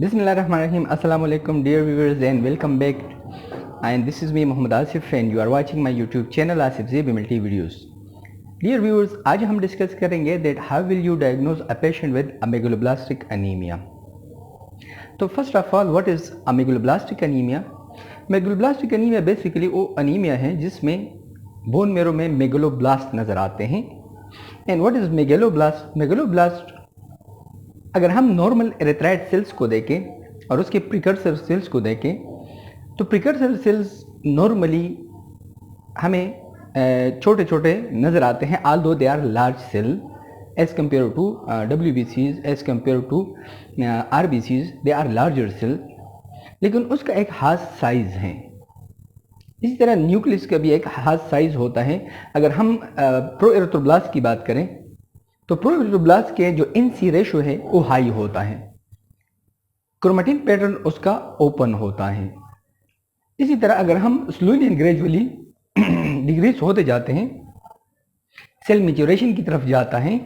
Bismillahirrahmanirrahim. Assalamu alaikum dear viewers and welcome back. And this is me Mohammad Asif and you are watching my YouTube channel Asif Zeeb MLT videos. Dear viewers, आज हम discuss करेंगे that how will you diagnose a patient with amegaloblastic anemia. तो first of all, what is amegaloblastic anemia? Megaloblastic anemia basically वो अनीमिया है जिसमें bone marrow में megaloblast नज़र आते हैं. And what is megaloblast? Megaloblast अगर हम नॉर्मल एरिथ्राइड सेल्स को देखें और उसके प्रिकर्सर सेल्स को देखें तो प्रिकर्सर सेल्स नॉर्मली हमें छोटे छोटे नज़र आते हैं, although they are large cell as compared to WBCs, as compared to RBCs, they are larger cell, लेकिन उसका एक खास साइज है. इसी तरह न्यूक्लियस का भी एक खास साइज होता है. अगर हम प्रोएरिथ्रोब्लास्ट की बात करें तो प्रोएरिथ्रोब्लास्ट के जो NC रेशो है वो हाई होता है, क्रोमेटिन पैटर्न उसका ओपन होता है. इसी तरह अगर हम स्लोली एंड ग्रेजुअली डिक्रीज होते जाते हैं, सेल मैच्योरेशन की तरफ जाता है,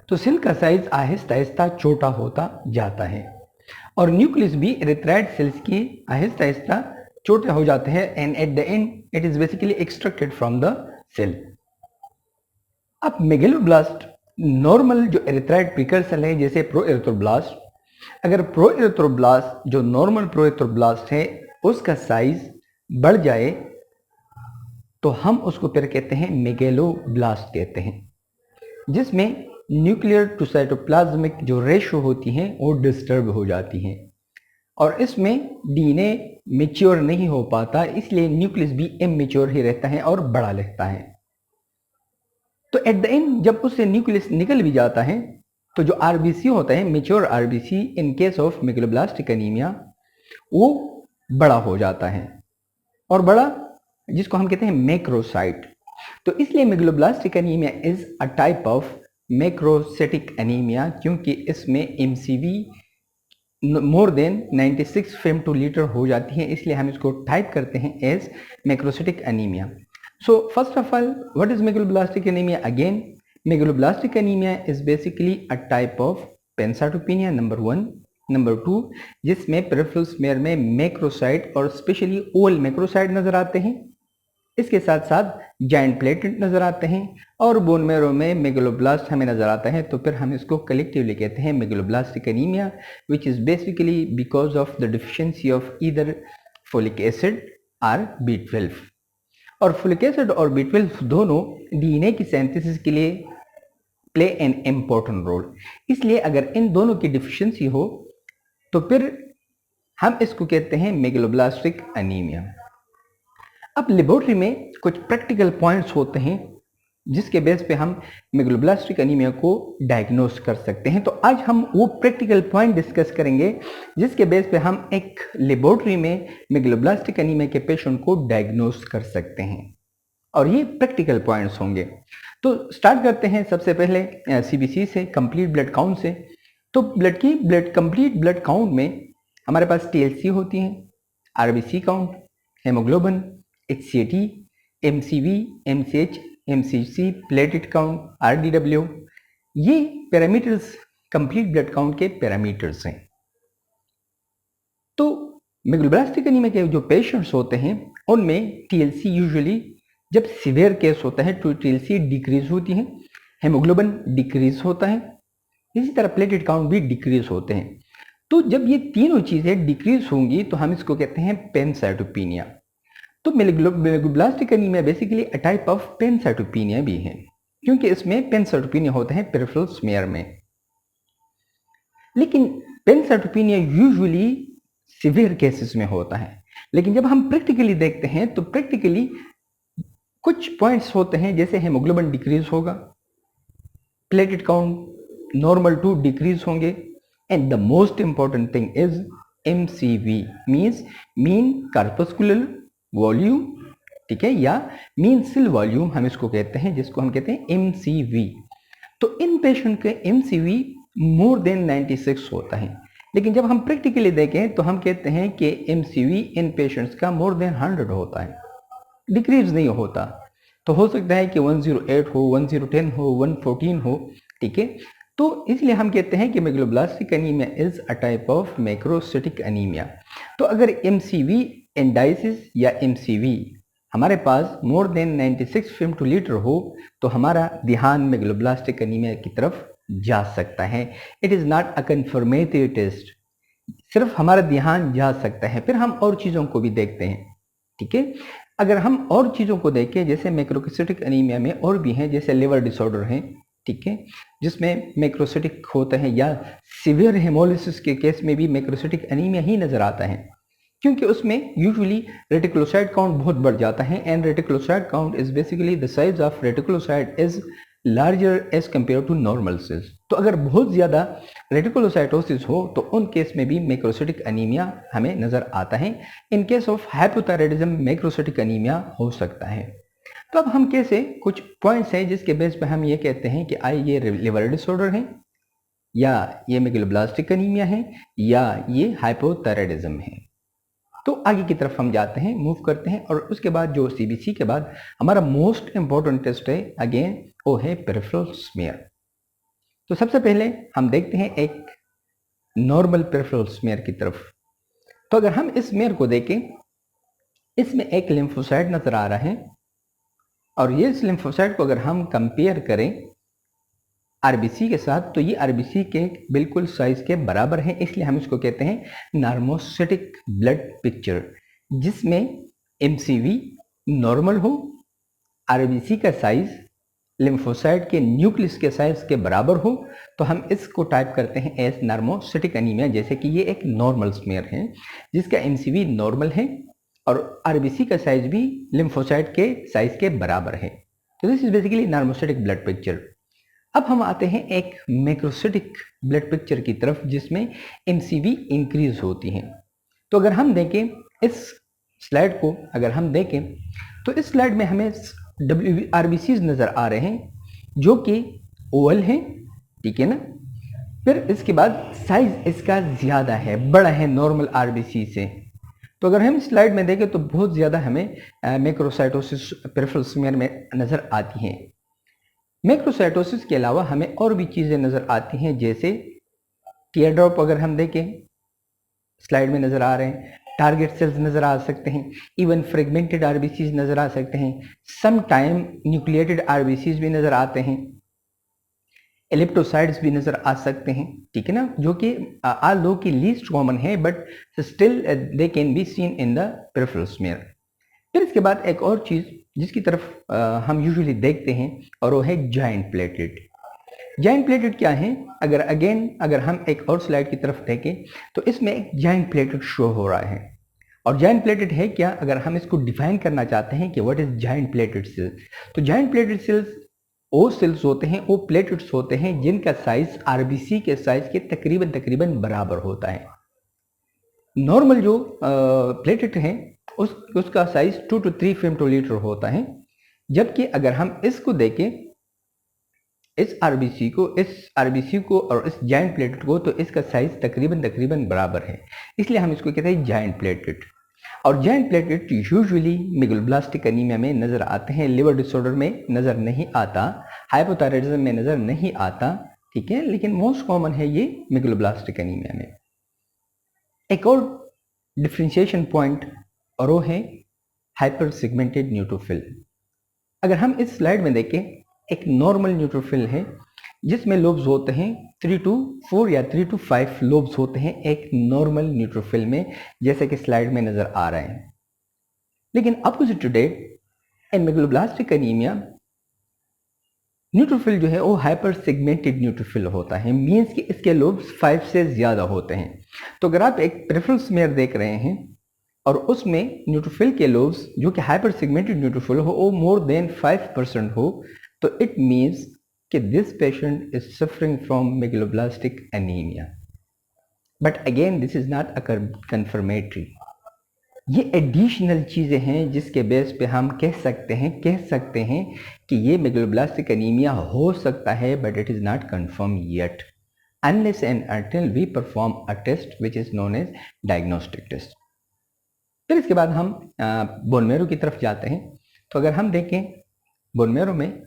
तो सेल का साइज आहिस्ता आहिस्ता छोटा होता जाता है और न्यूक्लियस भी एरिथ्राइड सेल्स की आहिस्ता आहिस्ता छोटे हो जाते हैं and at the end it is basically extracted from the cell. अब मेगलोब्लास्ट नॉर्मल जो एरिथ्राइड प्रिकर्सर है जैसे प्रोएरिथ्रोब्लास्ट, अगर प्रोएरिथ्रोब्लास्ट जो नॉर्मल प्रोएरिथ्रोब्लास्ट है उसका साइज बढ़ जाए तो हम उसको फिर कहते हैं मेगलोब्लास्ट कहते हैं, जिसमें न्यूक्लियर टू साइटोप्लाज्मिक जो रेशो होती हैं वो डिस्टर्ब हो जाती हैं और इसमें डीएनए मैच्योर नहीं हो पाता, इसलिए न्यूक्लियस भी इमैच्योर ही रहता है और बड़ा लगता है. तो एट द एंड जब उससे न्यूक्लियस निकल भी जाता है तो जो आरबीसी होता है, mature RBC in case of megaloblastic anaemia, वो बड़ा हो जाता है और बड़ा जिसको हम कहते हैं मैक्रोसाइट. तो इसलिए megaloblastic anaemia is a type of macrocytic anaemia, क्योंकि इसमें MCV मोर देन 96 फेम/लीटर हो जाती है, इसलिए हम इसको टाइप करते हैं as macrocytic anaemia. So first of all, what is megaloblastic anemia? Again, megaloblastic anemia is basically a type of pancytopenia number 1. Number 2, जिसमें पेरिफेरल स्मेयर में मैक्रोसाइट और स्पेशली ओल मैक्रोसाइट नजर आते हैं. इसके साथ साथ जाइंट प्लेटलेट नजर आते हैं और बोन मैरो में मेगलोब्लास्ट हमें नजर आता है. तो फिर हम इसको कलेक्टिवली कहते हैं megaloblastic anaemia, which is basically because of the deficiency of either folic acid और B12. और फोलिक एसिड और B12 दोनों डीएनए की सिंथेसिस के लिए प्ले एन इम्पोर्टेंट रोल. इसलिए अगर इन दोनों की डिफिशियंसी हो तो फिर हम इसको कहते हैं मेगलोब्लास्टिक एनीमिया. अब लेबोरेटरी में कुछ प्रैक्टिकल पॉइंट्स होते हैं जिसके बेस पे हम मेगलोब्लास्टिक एनीमिया को डायग्नोस कर सकते हैं. तो आज हम वो प्रैक्टिकल पॉइंट डिस्कस करेंगे जिसके बेस पे हम एक लेबोरेटरी में मेगलोब्लास्टिक एनीमिया के पेशेंट को डायग्नोस कर सकते हैं और ये प्रैक्टिकल पॉइंट्स होंगे. तो स्टार्ट करते हैं सबसे पहले CBC से, कंप्लीट ब्लड काउंट से. तो कंप्लीट ब्लड काउंट में हमारे पास TLC होती हैं, RBC count, haemoglobin, HCAT, MCV, MCH, MCC, platelet count, RDW, ये पैरामीटर्स कंप्लीट ब्लड काउंट के पैरामीटर्स हैं. तो मेगलोब्लास्टिक एनीमिया के जो पेशेंट्स होते हैं उनमें TLC यूजुअली जब सीवियर केस होता है तो TLC डिक्रीज होती है, हेमोग्लोबिन डिक्रीज होता है, इसी तरह प्लेटलेट काउंट भी डिक्रीज होते हैं. तो जब ये तीनों चीजें डिक्रीज होंगी तो हम इसको कहते हैं पैनसाइटोपेनिया. तो megaloblastic anemia basically a type of pancytopenia भी है, क्योंकि इसमें पैनसाइटोपेनिया होता है पेरिफेरल स्मेयर में. लेकिन पैनसाइटोपेनिया यूजुअली सीवियर केसेस में होता है, लेकिन जब हम प्रैक्टिकली देखते हैं तो प्रैक्टिकली कुछ पॉइंट्स होते हैं जैसे हेमोग्लोबिन डिक्रीज होगा, platelet count normal to decrease होंगे, and the most important thing is MCV means mean corpuscular volume, ठीक है, या मीन सेल वॉल्यूम हम इसको कहते हैं, जिसको हम कहते हैं MCV. तो इन पेशेंट के MCV मोर देन 96 होता है, लेकिन जब हम प्रैक्टिकली देखें तो हम कहते हैं कि MCV इन पेशेंट्स का मोर देन 100 होता है, डिक्रीज नहीं होता. तो हो सकता है कि 108 हो, 1010 हो, 114 हो, ठीक है. तो इसलिए हम कहते हैं कि megaloblastic anaemia is a type of macrocytic anaemia. तो अगर एमसीवी इंडाइसिस या एमसीवी हमारे पास मोर देन 96 फेमटोलीटर हो तो हमारा ध्यान मेगलोब्लास्टिक एनीमिया की तरफ जा सकता है। It is not a confirmative test, सिर्फ हमारा ध्यान जा सकता है। फिर हम और चीज़ों को भी देखते हैं, ठीक है। अगर हम और चीज़ों को देखें, जैसे मैक्रोसाइटिक एनीमिया में और भी हैं, जैसे लिवर डिसऑर्डर हैं, ठीक है, जिसमें मैक्रोसाइटिक होता है, या सीवियर हेमोलिसिस के केस में भी मैक्रोसाइटिक एनीमिया ही नज़र आता है, क्योंकि उसमें यूजुअली रेटिकुलोसाइट काउंट बहुत बढ़ जाता है। And reticulocyte count is basically the size of reticulocyte is larger as compare to normal cells. तो अगर बहुत ज़्यादा रेटिकुलोसाइटोसिस हो तो उन केस में भी मैक्रोसाइटिक एनीमिया हमें नज़र आता है। In case of hypothyroidism macrocytic anaemia हो सकता है। तो अब हम कैसे, कुछ पॉइंट्स हैं जिसके बेस पे हम ये कहते हैं कि आई ये लिवर डिसऑर्डर है, या ये मेगलोब्लास्टिक एनीमिया है, या ये हाइपोथायराइडिज्म है। तो आगे की तरफ हम जाते हैं, मूव करते हैं, और उसके बाद जो सीबीसी के बाद हमारा मोस्ट इंपॉर्टेंट टेस्ट है अगेन, वो है पेरिफेरल स्मीयर। तो सबसे पहले हम देखते हैं एक नॉर्मल पेरिफेरल स्मीयर की तरफ। तो अगर हम इस स्मीयर को देखें, इसमें एक लिम्फोसाइट नजर आ रहा है, और ये इस लिम्फोसाइट को अगर हम कंपेयर करें आरबीसी के साथ, तो ये आरबीसी के बिल्कुल साइज के बराबर है। इसलिए हम इसको कहते हैं नॉर्मोसाइटिक ब्लड पिक्चर, जिसमें एमसीवी नॉर्मल हो, आरबीसी का साइज लिम्फोसाइट के न्यूक्लियस के साइज के बराबर हो, तो हम इसको टाइप करते हैं एज नॉर्मोसाइटिक एनीमिया। जैसे कि ये एक नॉर्मल स्मीयर है जिसका एमसीवी नॉर्मल है और आरबीसी का साइज भी लिम्फोसाइट के साइज के बराबर है। तो this is basically normocytic blood picture. अब हम आते हैं एक मैक्रोसाइटिक ब्लड पिक्चर की तरफ, जिसमें एमसीवी इंक्रीज होती हैं। तो अगर हम देखें इस स्लाइड को, अगर हम देखें तो इस स्लाइड में हमें आरबीसीज नजर आ रहे हैं जो कि ओवल हैं, ठीक है ना। फिर इसके बाद साइज इसका ज्यादा है, बड़ा है नॉर्मल आरबीसी से। तो अगर हम स्लाइड में देखें तो बहुत ज्यादा हमें मैक्रोसाइटोसिस पेरिफेरल स्मीयर में नजर आती हैं। मैक्रोसाइटोसिस के अलावा हमें और भी चीजें नजर आती हैं, जैसे टीयर ड्रॉप अगर हम देखें स्लाइड में नजर आ रहे हैं, टारगेट सेल्स नजर आ सकते हैं, इवन फ्रेगमेंटेड आरबीसीज नजर आ सकते हैं, सम टाइम न्यूक्लिएटेड आरबीसीज भी नजर आते हैं, एलिप्टोसाइड्स भी नजर आ सकते हैं, ठीक है ना, जो कि आल दो की लीस्ट कॉमन है, but still they can be seen in the peripheral smear. फिर इसके बाद एक और चीज जिसकी तरफ हम यूजुअली देखते हैं, और वो है जाइंट प्लेटेड। जाइंट प्लेटेड क्या है? अगर हम एक और स्लाइड की तरफ देखें तो इसमें एक जाइंट प्लेटेड शो हो रहा है। और जाइंट प्लेटेड है क्या? अगर हम इसको डिफाइन करना चाहते हैं कि what is giant plated cells, तो जाइंट प्लेटेड सेल्स वो सेल्स होते हैं, वो प्लेटेट्स होते हैं जिनका साइज आरबीसी के साइज के तकरीबन बराबर होता है। नॉर्मल जो प्लेटेट है उसका साइज 2 to 3 फेमटोलीटर होता है, जबकि अगर हम इसको देखें, इस आरबीसी को और इस जाइंट प्लेटेट को, तो इसका साइज तकरीबन बराबर है। इसलिए हम इसको कहते हैं जाइंट प्लेटेट। और जाइंट प्लेटेट यूजुअली मेगलोब्लास्टिक एनीमिया में नजर आते हैं, लिवर डिसऑर्डर में नजर नहीं आता, हाइपोथायराइडिज्म में नजर नहीं आता, ठीक है, लेकिन मोस्ट कॉमन है ये मेगलोब्लास्टिक एनीमिया में। एक और डिफ्रेंशिएशन पॉइंट और वो है हाइपर सेगमेंटेड न्यूट्रोफिल। अगर हम इस स्लाइड में देखें, एक नॉर्मल न्यूट्रोफिल है जिसमें लोब्स होते हैं 3 to 4 या 3 to 5 लोब्स होते हैं एक नॉर्मल न्यूट्रोफिल में, जैसे कि स्लाइड में नजर आ रहे हैं। लेकिन opposite to that in megaloblastic anaemia neutrophil जो है वो हाइपर सेगमेंटेड न्यूट्रोफिल होता है, मीन्स कि इसके लोब्स 5 से ज्यादा होते हैं। तो अगर आप एक पेरिफेरल स्मीयर देख रहे हैं और उसमें न्यूट्रोफिल के लोब्स जो कि हाइपर सेगमेंटेड न्यूट्रोफिल हो वो मोर देन 5% हो, तो इट मीन्स कि this patient is suffering from megaloblastic anaemia. But again this is not a confirmatory. ये एडिशनल चीजें हैं जिसके बेस पे हम कह सकते हैं कि ये मेगलोब्लास्टिक एनीमिया हो सकता है, but it is not confirm yet unless and until we perform a test which is known as diagnostic test। फिर इसके बाद हम बोन मैरो की तरफ जाते हैं। तो अगर हम देखें बोन मैरो में,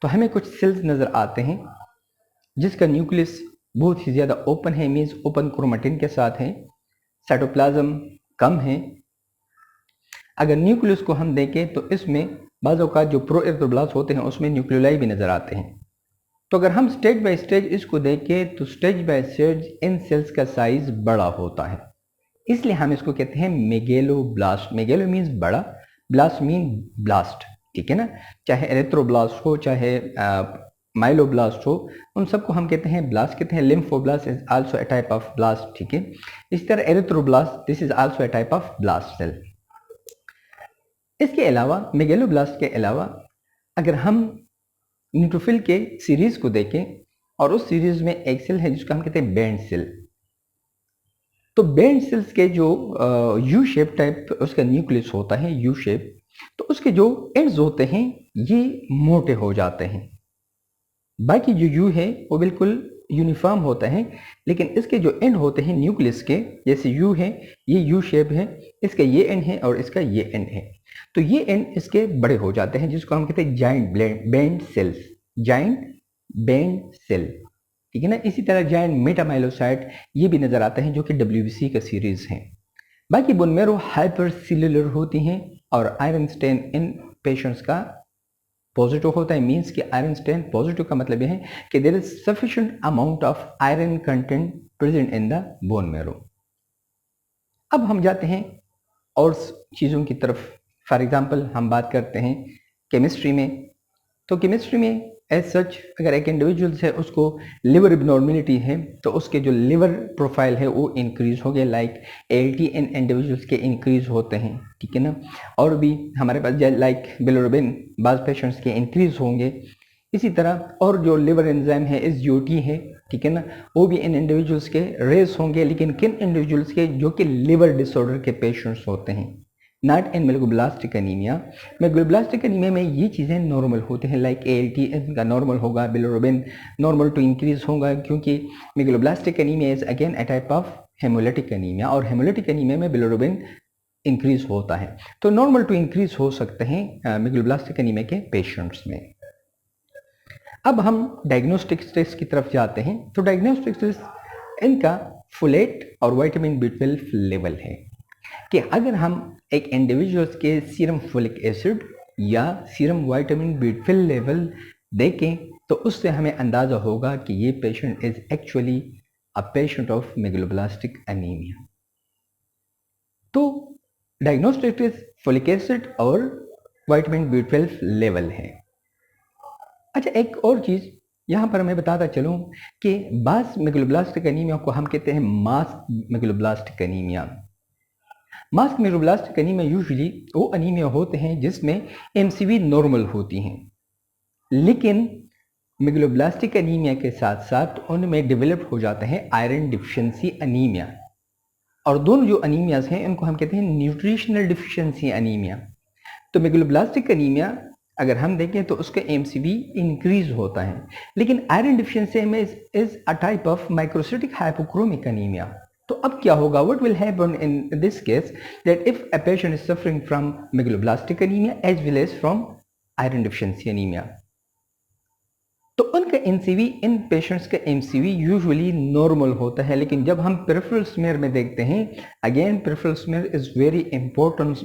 तो हमें कुछ सेल्स नजर आते हैं जिसका न्यूक्लियस बहुत ही ज़्यादा ओपन है, मीन्स ओपन क्रोमेटिन के साथ है, साइटोप्लाज्म कम है। अगर न्यूक्लियस को हम देखें तो इसमें बाज़ औक़ात जो प्रोएरिथ्रोब्लास्ट होते हैं उसमें न्यूक्लियोलाई भी नज़र आते हैं। तो अगर हम स्टेज बाय स्टेज इसको देखें तो स्टेज बाय स्टेज इन सेल्स का साइज बड़ा होता है, इसलिए हम इसको कहते हैं मेगेलोब्लास्ट। मेगेलो मीन्स बड़ा, ब्लास्ट मीन ब्लास्ट, ठीक है ना। चाहे एरिथ्रोब्लास्ट हो, चाहे माइलोब्लास्ट हो, उन सबको हम कहते हैं ब्लास्ट कहते हैं। Lymphoblast is also a type of blast, ठीक है। इस तरह erythroblast this is also a type of blast cell. इसके अलावा मेगेलोब्लास्ट के अलावा अगर हम न्यूट्रोफिल के सीरीज को देखें और उस सीरीज में एक सेल है जिसको हम कहते हैं बैंड सेल। तो बैंड सेल्स के जो यू शेप टाइप उसका न्यूक्लियस होता है, यू शेप, तो उसके जो एंड्स होते हैं ये मोटे हो जाते हैं। बाकी जो यू है वो बिल्कुल यूनिफॉर्म होता है, लेकिन इसके जो एंड होते हैं न्यूक्लियस के, जैसे यू है, ये यू शेप है, इसका ये एंड है और इसका ये एंड है, तो ये एंड इसके बड़े हो जाते हैं जिसको हम कहते हैं giant band cells, giant band cell, ठीक है ना। इसी तरह जाइंट मेटामाइलोसाइट ये भी नजर आते हैं जो कि WBC का सीरीज है। बाकी बोन मैरो हाइपर सेल्यूलर होती हैं और आयरन स्टेन इन पेशेंट्स का पॉजिटिव होता है, मीन्स कि आयरन स्टेन पॉजिटिव का मतलब यह है कि there is sufficient amount of iron content present in the bone marrow. अब हम जाते हैं और चीज़ों की तरफ। फॉर एग्जांपल हम बात करते हैं केमिस्ट्री में, तो केमिस्ट्री में एज सच अगर एक इंडिविजुअल है उसको लिवर एबनॉर्मेलिटी है तो उसके जो लिवर प्रोफाइल है वो इंक्रीज हो गया, लाइक ALT इन इंडिविजुअल्स के इंक्रीज होते हैं, ठीक है ना। और भी हमारे पास लाइक बिलिरुबिन बाज़ पेशेंट्स के इंक्रीज होंगे। इसी तरह और जो लिवर एंजाइम है SGOT है, ठीक है ना, वो भी इन इंडिविजुअल्स के रेस होंगे, लेकिन किन इंडिविजुअल्स के, जो कि लिवर डिसऑर्डर के पेशेंट्स होते हैं, not in megaloblastic anaemia. Megaloblastic anaemia में ये चीज़ें नॉर्मल होते हैं, लाइक ALT इनका नॉर्मल होगा, बिलिरुबिन नॉर्मल टू इंक्रीज होगा, क्योंकि megaloblastic anaemia is again a type of haemolytic anaemia, और हेमोलिटिक एनीमिया में बिलिरुबिन इंक्रीज होता है, तो नॉर्मल टू इंक्रीज हो सकते हैं मेगलोब्लास्टिक एनीमिया के पेशेंट्स में। अब हम डायग्नोस्टिक टेस्ट की तरफ जाते हैं। तो डायग्नोस्टिक टेस्ट इनका फोलेट और विटामिन B12 लेवल है कि अगर हम एक इंडिविजुअल्स के सीरम फोलिक एसिड या सीरम विटामिन B12 लेवल देखें तो उससे हमें अंदाज़ा होगा कि ये patient is actually a patient of megaloblastic anaemia. तो डायग्नोस्टिक टेस्ट फोलिक एसिड और विटामिन B12 लेवल है। अच्छा, एक और चीज़ यहाँ पर मैं बताता चलूँ कि बास मेगलोब्लास्टिक एनीमिया को हम कहते हैं mask megaloblastic anaemia. Mask megaloblastic anaemia usually वो एनीमिया होते हैं जिसमें MCV नॉर्मल होती हैं, लेकिन मेगलोब्लास्टिक एनीमिया के साथ साथ उनमें डेवलप हो जाते हैं आयरन डिफिशिएंसी एनीमिया, और दोनों जो एनीमियाज हैं उनको हम कहते हैं न्यूट्रिशनल डिफिशिएंसी एनीमिया। तो मेगलोब्लास्टिक एनीमिया अगर हम देखें तो उसका MCV इंक्रीज होता है, लेकिन आयरन डिफिशिएंसी में is a type of microcytic hypochromic anaemia. तो अब क्या होगा, what will happen in this case, that if a patient is suffering from megaloblastic anaemia as well as from iron deficiency anaemia, तो उनका MCV, इन patients का MCV usually normal होता है। लेकिन जब हम पेरिफेरल स्मीयर में देखते हैं, again peripheral smear is very important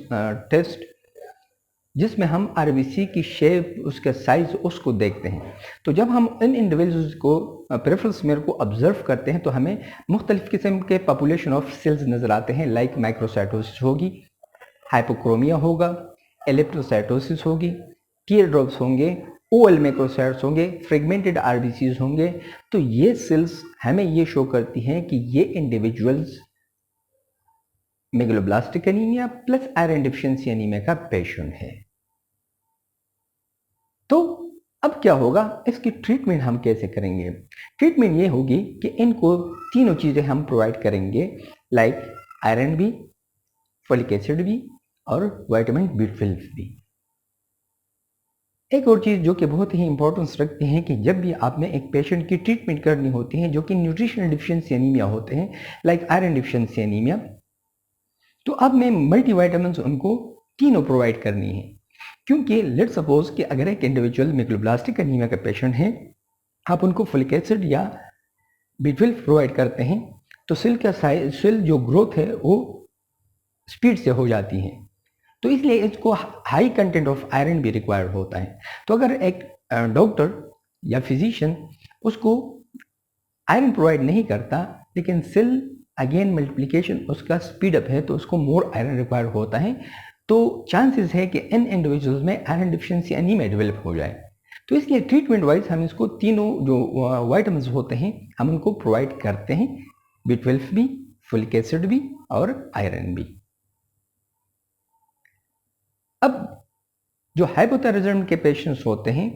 test जिसमें हम RBC की शेप, उसका साइज, उसको देखते हैं। तो जब हम इन इंडिविजुअल्स को पेरिफेरल स्मीयर को ऑब्जर्व करते हैं तो हमें मुख्तलिफ किस्म के पॉपुलेशन ऑफ सेल्स नजर आते हैं, लाइक माइक्रोसाइटोसिस होगी, हाइपोक्रोमिया होगा, एलिप्टोसाइटोसिस होगी, टीयर ड्रॉप्स होंगे, ओवल मैक्रोसाइट्स होंगे, फ्रेगमेंटेड RBCs होंगे। तो ये सेल्स हमें ये शो करती हैं कि ये individuals megaloblastic anaemia plus iron deficiency anaemia का पेशेंट है। तो अब क्या होगा, इसकी ट्रीटमेंट हम कैसे करेंगे? ट्रीटमेंट ये होगी कि इनको तीनों चीज़ें हम प्रोवाइड करेंगे, लाइक आयरन भी, फोलिक एसिड भी और विटामिन B12 भी। एक और चीज़ जो कि बहुत ही इंपॉर्टेंस रखती है कि जब भी आपने एक पेशेंट की ट्रीटमेंट करनी होती है जो कि न्यूट्रिशनल डिफिशिएंसी एनीमिया होते हैं, लाइक आयरन डिफिशिएंसी एनीमिया, तो अब मैं मल्टीविटामिन्स उनको तीनों प्रोवाइड करनी है। क्योंकि लेट सपोज कि अगर एक इंडिविजुअल मेगलोब्लास्टिक एनीमिया का पेशेंट है आप उनको फोलिक एसिड या B12 प्रोवाइड करते हैं तो सेल का साइज, सेल जो ग्रोथ है वो स्पीड से हो जाती है। तो इसलिए इसको हाई कंटेंट ऑफ आयरन भी रिक्वायर्ड होता है। तो अगर एक डॉक्टर या फिजिशियन उसको आयरन प्रोवाइड नहीं करता लेकिन सेल अगेन मल्टीप्लिकेशन उसका स्पीड अप है तो उसको मोर आयरन रिक्वायर्ड होता है, तो चांसेस है कि इन इंडिविजुअल्स में आयरन डिफिशिएंसी एनीमिया डेवलप हो जाए। तो इसलिए ट्रीटमेंट वाइज हम इसको तीनों जो वाइटामिन्स होते हैं हम उनको प्रोवाइड करते हैं, B12 भी, फोलिक एसिड भी और आयरन भी। अब जो हाइपोथायरायडिज्म के पेशेंट्स होते हैं,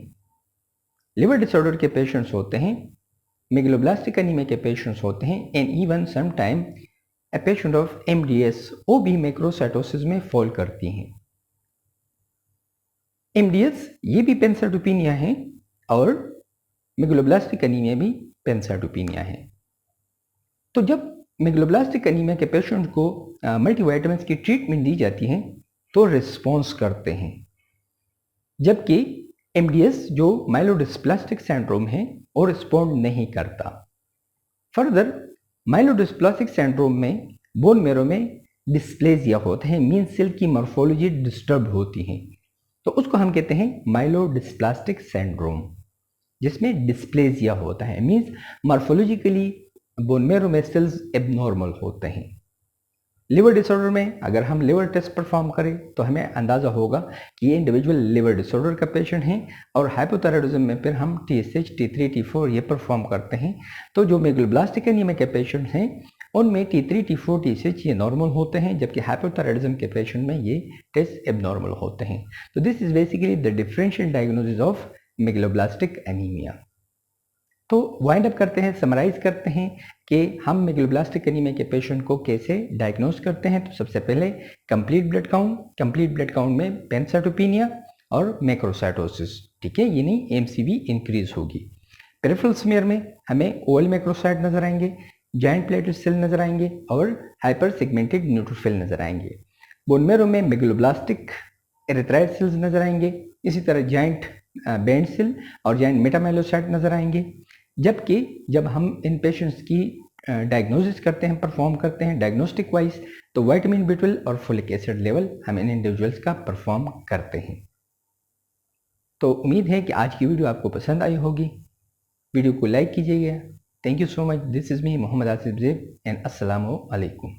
लिवर डिसऑर्डर के पेशेंट्स होते हैं, मेगलोब्लास्टिक एनीमिया के पेशेंट्स होते हैं and even some time a patient of MDS वो भी मैक्रोसाइटोसिस में फॉल करती हैं। MDS ये भी पेंसाटोपिनिया है और मेगलोब्लास्टिक एनीमिया भी पेंसाटोपिनिया है। तो जब मेगलोब्लास्टिक एनीमिया के पेशेंट को मल्टीविटामिन्स की ट्रीटमेंट दी जाती है तो रिस्पॉन्स करते हैं, जबकि MDS जो माइलोडिस्प्लास्टिक सिंड्रोम है वो रिस्पॉन्ड नहीं करता। फर्दर माइलोडिस्प्लास्टिक सिंड्रोम में बोन मेरो में डिस्प्लेजिया होता है, मीन सेल की मॉर्फोलॉजी डिस्टर्ब होती है, तो उसको हम कहते हैं माइलोडिस्प्लास्टिक सिंड्रोम, जिसमें डिस्प्लेजिया होता है, मीन्स मॉर्फोलॉजिकली बोन मेरो में सेल्स एबनॉर्मल होते हैं। लिवर डिसऑर्डर में अगर हम लिवर टेस्ट परफॉर्म करें तो हमें अंदाज़ा होगा कि ये इंडिविजुअल लिवर डिसऑर्डर का पेशेंट है, और हाइपोथायरायडिज्म में फिर हम TSH, T3, T4 ये परफॉर्म करते हैं। तो जो मेगलोब्लास्टिक एनीमिया के पेशेंट हैं उनमें T3, T4, TSH ये नॉर्मल होते हैं, जबकि हाइपोथायरायडिज्म के पेशेंट में ये टेस्ट एबनॉर्मल होते हैं। तो this is basically the differential diagnosis of megaloblastic anaemia. तो वाइंड अप करते हैं, समराइज करते हैं कि हम मेगलोब्लास्टिक एनीमिया के पेशेंट को कैसे डायग्नोज करते हैं। तो सबसे पहले कंप्लीट ब्लड काउंट में पेंसाटोपिनिया और मैक्रोसाइटोसिस, ठीक है, यानी MCV इंक्रीज होगी। पेरिफेरल स्मीयर में हमें ओवल मैक्रोसाइट नजर आएंगे, जाइंट प्लेटेड सेल नजर आएंगे और हाइपर सेगमेंटेड न्यूट्रोफिल नजर आएंगे। बोन मैरो में मेगलोब्लास्टिक एरिथ्राइड सेल्स नजर आएंगे, इसी तरह जाइंट बैंड सेल और जाइंट मेटामाइलोसाइट नजर आएंगे। जबकि जब हम इन पेशेंट्स की डायग्नोसिस करते हैं, परफॉर्म करते हैं डायग्नोस्टिक वाइज, तो विटामिन B12 और फोलिक एसिड लेवल हम इन इंडिविजुअल्स का परफॉर्म करते हैं। तो उम्मीद है कि आज की वीडियो आपको पसंद आई होगी। वीडियो को लाइक कीजिएगा। Thank you so much. This is me Mohammad Asif Zeb and अस्सलामु अलैकुम।